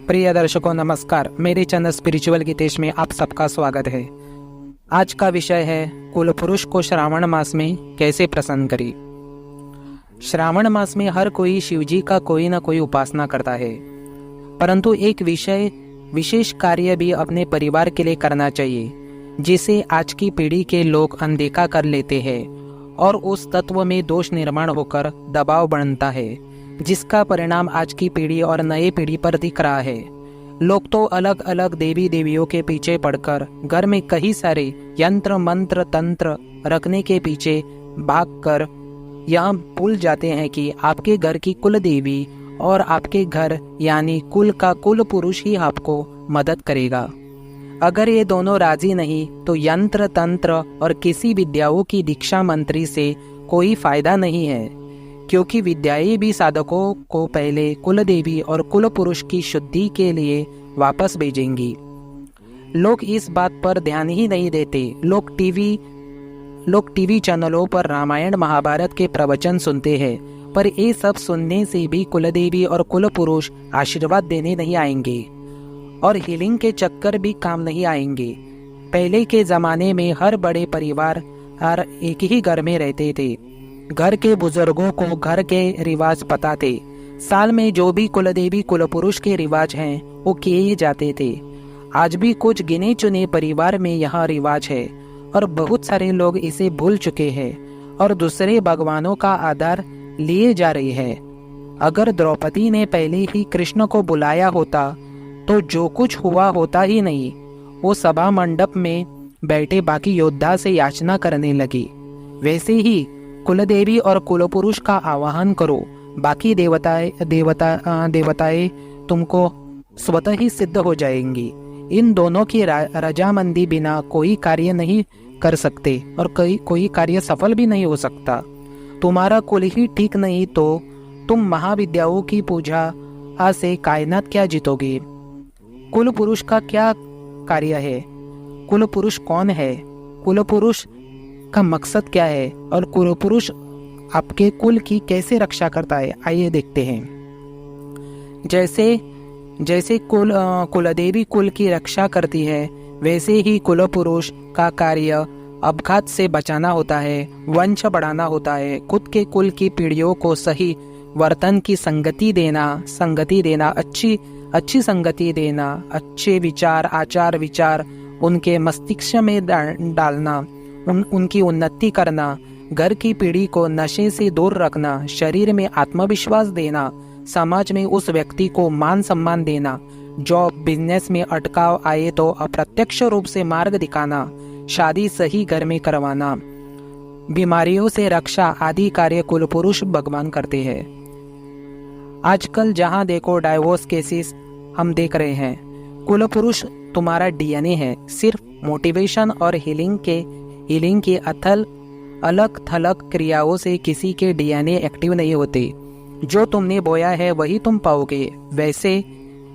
प्रिय दर्शकों नमस्कार। मेरे चैनल स्पिरिचुअल गीतेश में आप सबका स्वागत है। आज का विषय है कुल पुरुष को श्रावण मास में कैसे प्रसन्न करें। श्रावण मास में हर कोई शिवजी का कोई ना कोई उपासना करता है, परंतु एक विशेष कार्य भी अपने परिवार के लिए करना चाहिए, जिसे आज की पीढ़ी के लोग अनदेखा कर लेते हैं और उस तत्व में दोष निर्माण होकर दबाव बढ़ता है, जिसका परिणाम आज की पीढ़ी और नई पीढ़ी पर दिख रहा है। लोग तो अलग अलग देवी देवियों के पीछे पड़कर घर में कई सारे यंत्र मंत्र तंत्र रखने के पीछे भागकर यह भूल जाते हैं कि आपके घर की कुल देवी और आपके घर यानी कुल का कुल पुरुष ही आपको मदद करेगा। अगर ये दोनों राजी नहीं तो यंत्र तंत्र और किसी विद्याओं की दीक्षा मंत्री से कोई फायदा नहीं है, क्योंकि विद्याएं भी साधकों को पहले कुल देवी और कुल पुरुष की शुद्धि के लिए वापस भेजेंगी। लोग इस बात पर ध्यान ही नहीं देते। लोग टीवी चैनलों पर रामायण महाभारत के प्रवचन सुनते हैं, पर ये सब सुनने से भी कुल देवी और कुल पुरुष आशीर्वाद देने नहीं आएंगे और हीलिंग के चक्कर भी काम नहीं आएंगे। पहले के जमाने में हर बड़े परिवार हर एक ही घर में रहते थे। घर के बुजुर्गों को घर के रिवाज पता थे। साल में जो भी कुलदेवी कुल पुरुष के रिवाज हैं वो किए जाते थे। आज भी कुछ गिने चुने परिवार में यह रिवाज है और बहुत सारे लोग इसे भूल चुके हैं और दूसरे भगवानों का आधार लिए जा रहे हैं। अगर द्रौपदी ने पहले ही कृष्ण को बुलाया होता तो जो कुछ हुआ होता ही नहीं। वो सभा मंडप में बैठे बाकी योद्धा से याचना करने लगी। वैसे ही कुलदेवी और कुलपुरुष का आवाहन करो, बाकी देवताएं तुमको स्वतः ही सिद्ध हो जाएंगी। इन दोनों की रजामंदी बिना कोई कार्य नहीं कर सकते और कोई कार्य सफल भी नहीं हो सकता। तुम्हारा कुल ही ठीक नहीं तो तुम महाविद्याओं की पूजा से कायनात क्या जीतोगे। कुल पुरुष का क्या कार्य है, कुल पुरुष कौन है, कुल पुरुष का मकसद क्या है और कुल पुरुष आपके कुल की कैसे रक्षा करता है, आइए देखते हैं। जैसे कुलदेवी कुल की रक्षा करती है, वैसे ही कुल पुरुष का कार्य अपघात से बचाना होता है, वंश बढ़ाना होता है, खुद के कुल की पीढ़ियों को सही वर्तन की संगति देना, अच्छी संगति देना, अच्छे विचार आचार विचार उनके मस्तिष्क में डालना, उनकी उन्नति करना, घर की पीढ़ी को नशे से दूर रखना, शरीर में आत्मविश्वास देना, समाज में उस व्यक्ति को मान सम्मान देना, जॉब बिजनेस में अटकाव आए तो अप्रत्यक्ष रूप से मार्ग दिखाना, शादी सही घर में करवाना, बीमारियों से रक्षा आदि कार्य कुल पुरुष भगवान करते हैं। आजकल जहां देखो डाइवोर्स केसेस हम देख रहे हैं। कुल पुरुष तुम्हारा डीएनए है। सिर्फ मोटिवेशन और हीलिंग की अलग थलग क्रियाओं से किसी के डीएनए एक्टिव नहीं होते। जो तुमने बोया है वही तुम पाओगे।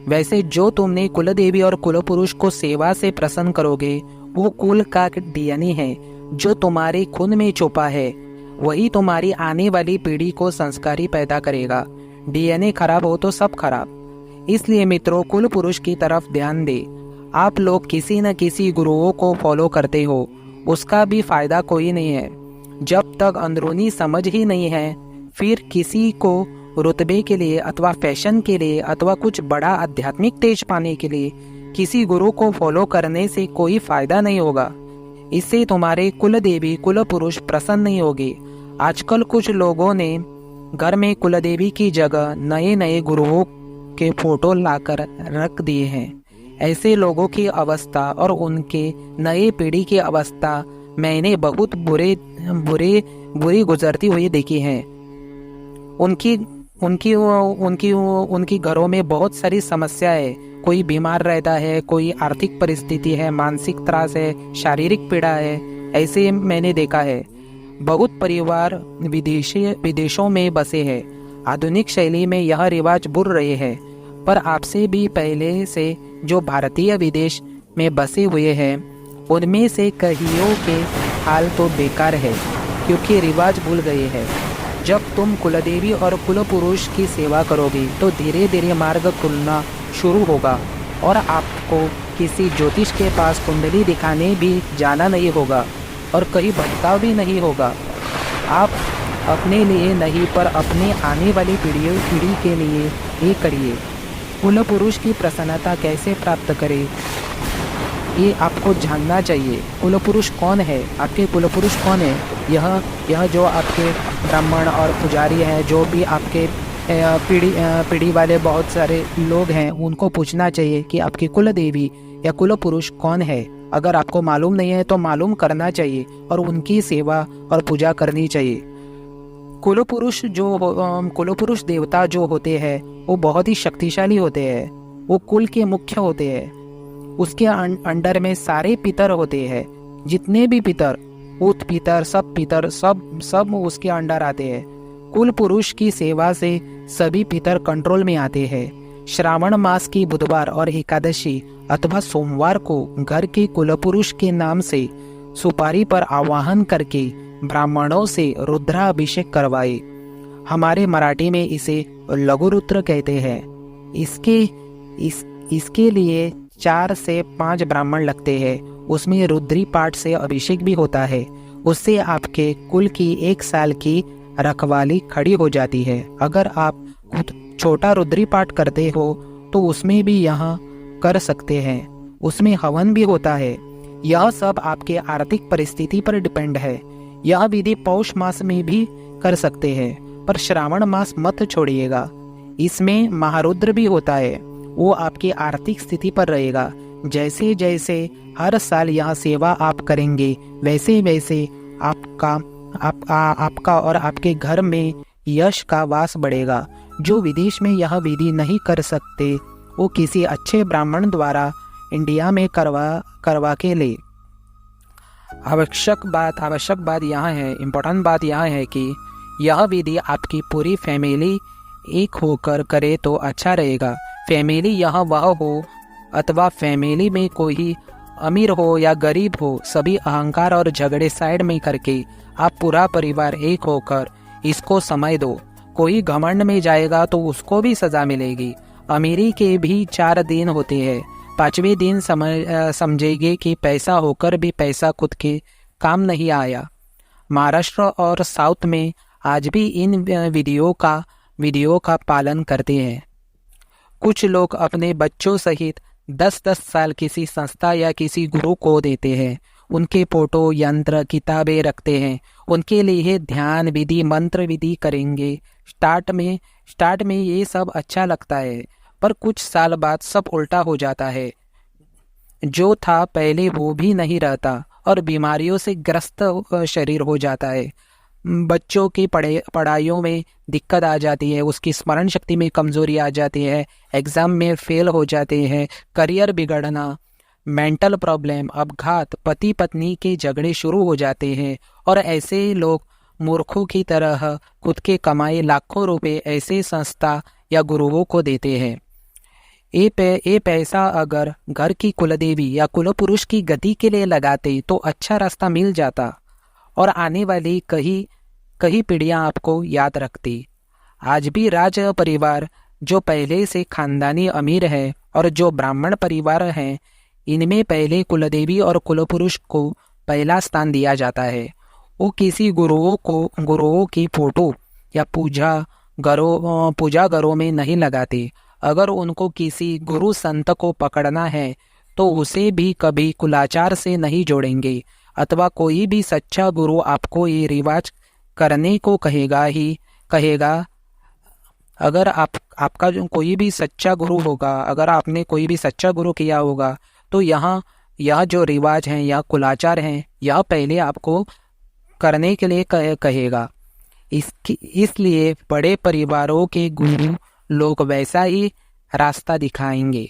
वैसे जो तुमने कुल देवी और कुल पुरुष को सेवा से प्रसन्न करोगे वो कुल का डीएनए है। जो तुम्हारे खून में छुपा है वही तुम्हारी आने वाली पीढ़ी को संस्कारी पैदा करेगा। डीएनए खराब हो तो सब खराब। इसलिए मित्रों, कुल पुरुष की तरफ ध्यान दे। आप लोग किसी न किसी गुरुओं को फॉलो करते हो, उसका भी फायदा कोई नहीं है। जब तक अंदरूनी समझ ही नहीं है, फिर किसी को रुतबे के लिए अथवा फैशन के लिए अथवा कुछ बड़ा आध्यात्मिक तेज पाने के लिए किसी गुरु को फॉलो करने से कोई फायदा नहीं होगा। इससे तुम्हारे कुल देवी कुल पुरुष प्रसन्न नहीं होगे। आजकल कुछ लोगों ने घर में कुल देवी की जगह नए नए गुरुओं के फोटो लाकर रख दिए हैं। ऐसे लोगों की अवस्था और उनके नए पीढ़ी की अवस्था मैंने बहुत बुरी गुजरती हुई देखी है। उनकी घरों में बहुत सारी समस्या है। कोई बीमार रहता है, कोई आर्थिक परिस्थिति है, मानसिक त्रास है, शारीरिक पीड़ा है। ऐसे मैंने देखा है। बहुत परिवार विदेशों में बसे हैं। आधुनिक शैली में यह रिवाज बुर रहे हैं, पर आपसे भी पहले से जो भारतीय विदेश में बसे हुए हैं उनमें से कईयों के हाल तो बेकार है, क्योंकि रिवाज भूल गए हैं। जब तुम कुलदेवी और कुल पुरुष की सेवा करोगे तो धीरे धीरे मार्ग खुलना शुरू होगा और आपको किसी ज्योतिष के पास कुंडली दिखाने भी जाना नहीं होगा और कहीं भटकाव भी नहीं होगा। आप अपने लिए नहीं पर अपने आने वाली पीढ़ी के लिए ये करिए। कुल पुरुष की प्रसन्नता कैसे प्राप्त करें, ये आपको जानना चाहिए। कुल पुरुष कौन है, आपके कुल पुरुष कौन है? यह जो आपके ब्राह्मण और पुजारी हैं, जो भी आपके पीढ़ी वाले बहुत सारे लोग हैं, उनको पूछना चाहिए कि आपकी कुल देवी या कुल पुरुष कौन है। अगर आपको मालूम नहीं है तो मालूम करना चाहिए और उनकी सेवा और पूजा करनी चाहिए। कुल पुरुष देवता जो होते हैं वो बहुत ही शक्तिशाली होते हैं। वो कुल के मुख्य होते हैं। उसके अंडर में सारे पितर होते हैं। जितने भी पितर, उत पितर सब उसके अंडर आते हैं। कुल पुरुष की सेवा से सभी पितर कंट्रोल में आते हैं। श्रावण मास की बुधवार और एकादशी अथवा सोमवार को घर के कुल पुरुष के नाम से सुपारी पर आवाहन करके ब्राह्मणों से रुद्राभिषेक करवाए। हमारे मराठी में इसे लघुरुद्र कहते हैं। इसके लिए 4 से 5 ब्राह्मण लगते हैं। उसमें रुद्री पाठ से अभिषेक भी होता है। उससे आपके कुल की 1 साल की रखवाली खड़ी हो जाती है। अगर आप खुद छोटा रुद्री पाठ करते हो तो उसमें भी यहाँ कर सकते हैं। उसमें हवन भी होता है। यह सब आपके आर्थिक परिस्थिति पर डिपेंड है। यह विधि पौष मास में भी कर सकते हैं, पर श्रावण मास मत छोड़िएगा। इसमें महारुद्र भी होता है। वो आपकी आर्थिक स्थिति पर रहेगा। जैसे जैसे हर साल यह सेवा आप करेंगे वैसे वैसे आपका और आपके घर में यश का वास बढ़ेगा। जो विदेश में यह विधि नहीं कर सकते वो किसी अच्छे ब्राह्मण द्वारा इंडिया में करवा के ले। आवश्यक बात यहाँ है, इम्पोर्टेंट बात यहाँ है कि यह विधि आपकी पूरी फैमिली एक होकर करे तो अच्छा रहेगा। फैमिली यह वह हो अथवा फैमिली में कोई अमीर हो या गरीब हो, सभी अहंकार और झगड़े साइड में करके आप पूरा परिवार एक होकर इसको समय दो। कोई घमंड में जाएगा तो उसको भी सजा मिलेगी। अमीरी के भी 4 दिन होते हैं। 5वें दिन समझेंगे कि पैसा होकर भी पैसा खुद के काम नहीं आया। महाराष्ट्र और साउथ में आज भी इन विधियों का पालन करते हैं। कुछ लोग अपने बच्चों सहित 10-10 साल किसी संस्था या किसी गुरु को देते हैं। उनके फोटो, यंत्र, किताबें रखते हैं। उनके लिए ध्यान विधि, मंत्र विधि करेंगे। स्टार्ट में ये सब अच्छा लगता है, पर कुछ साल बाद सब उल्टा हो जाता है। जो था पहले वो भी नहीं रहता और बीमारियों से ग्रस्त शरीर हो जाता है। बच्चों की पढ़ाइयों में दिक्कत आ जाती है। उसकी स्मरण शक्ति में कमजोरी आ जाती है। एग्जाम में फेल हो जाते हैं। करियर बिगड़ना, मेंटल प्रॉब्लम, अपघात, पति पत्नी के झगड़े शुरू हो जाते हैं। और ऐसे लोग मूर्खों की तरह खुद के कमाए लाखों रुपए ऐसे संस्था या गुरुओं को देते हैं। ये पैसा अगर घर की कुलदेवी या कुलपुरुष की गति के लिए लगाते तो अच्छा रास्ता मिल जाता और आने वाली कई पीढ़ियां आपको याद रखती। आज भी राज परिवार जो पहले से खानदानी अमीर है और जो ब्राह्मण परिवार हैं, इनमें पहले कुलदेवी और कुलपुरुष को पहला स्थान दिया जाता है। वो किसी गुरुओं की फोटो या पूजा घरों में नहीं लगाते। अगर उनको किसी गुरु संत को पकड़ना है तो उसे भी कभी कुलाचार से नहीं जोड़ेंगे, अथवा कोई भी सच्चा गुरु आपको ये रिवाज करने को कहेगा। अगर आपका जो कोई भी सच्चा गुरु होगा, अगर आपने कोई भी सच्चा गुरु किया होगा तो यह जो रिवाज हैं या कुलाचार हैं, यह पहले आपको करने के लिए कहेगा। इसलिए बड़े परिवारों के गुरु लोग वैसा ही रास्ता दिखाएंगे।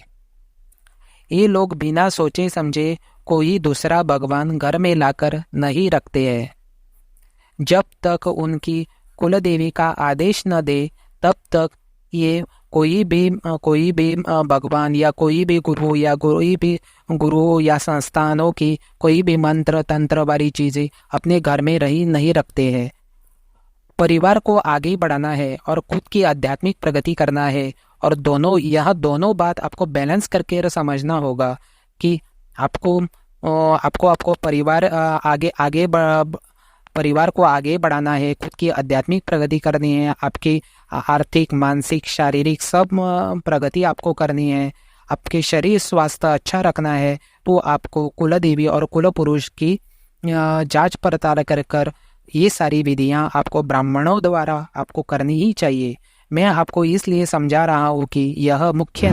ये लोग बिना सोचे समझे कोई दूसरा भगवान घर में लाकर नहीं रखते हैं। जब तक उनकी कुलदेवी का आदेश न दे तब तक ये कोई भी भगवान या कोई भी गुरु या संस्थानों की कोई भी मंत्र तंत्र वाली चीज़ें अपने घर में नहीं रखते हैं। परिवार को आगे बढ़ाना है और खुद की आध्यात्मिक प्रगति करना है और यह दोनों बात आपको बैलेंस करके समझना होगा कि आपको आपको परिवार को आगे बढ़ाना है, खुद की आध्यात्मिक प्रगति करनी है, आपकी आर्थिक, मानसिक, शारीरिक सब प्रगति आपको करनी है, आपके शरीर स्वास्थ्य अच्छा रखना है, तो आपको कुल देवी और कुल पुरुष की जांच पड़ताल कर ये सारी विधियां आपको ब्राह्मणों द्वारा आपको करनी ही चाहिए। मैं आपको इसलिए समझा रहा हूँ कि यह मुख्य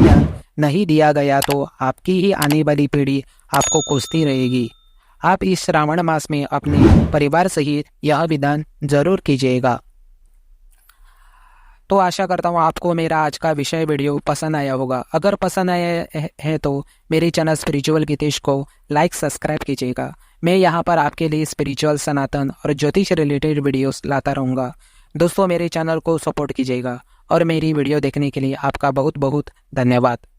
नहीं दिया गया तो आपकी ही आने वाली पीढ़ी आपको कोसती रहेगी। आप इस श्रावण मास में अपने परिवार सहित यह विधान जरूर कीजिएगा। तो आशा करता हूँ आपको मेरा आज का विषय वीडियो पसंद आया होगा। अगर पसंद आया है तो मेरे चैनल स्पिरिचुअल गीतेश को लाइक सब्सक्राइब कीजिएगा। मैं यहाँ पर आपके लिए स्पिरिचुअल, सनातन और ज्योतिष रिलेटेड वीडियोस लाता रहूँगा। दोस्तों, मेरे चैनल को सपोर्ट कीजिएगा और मेरी वीडियो देखने के लिए आपका बहुत बहुत धन्यवाद।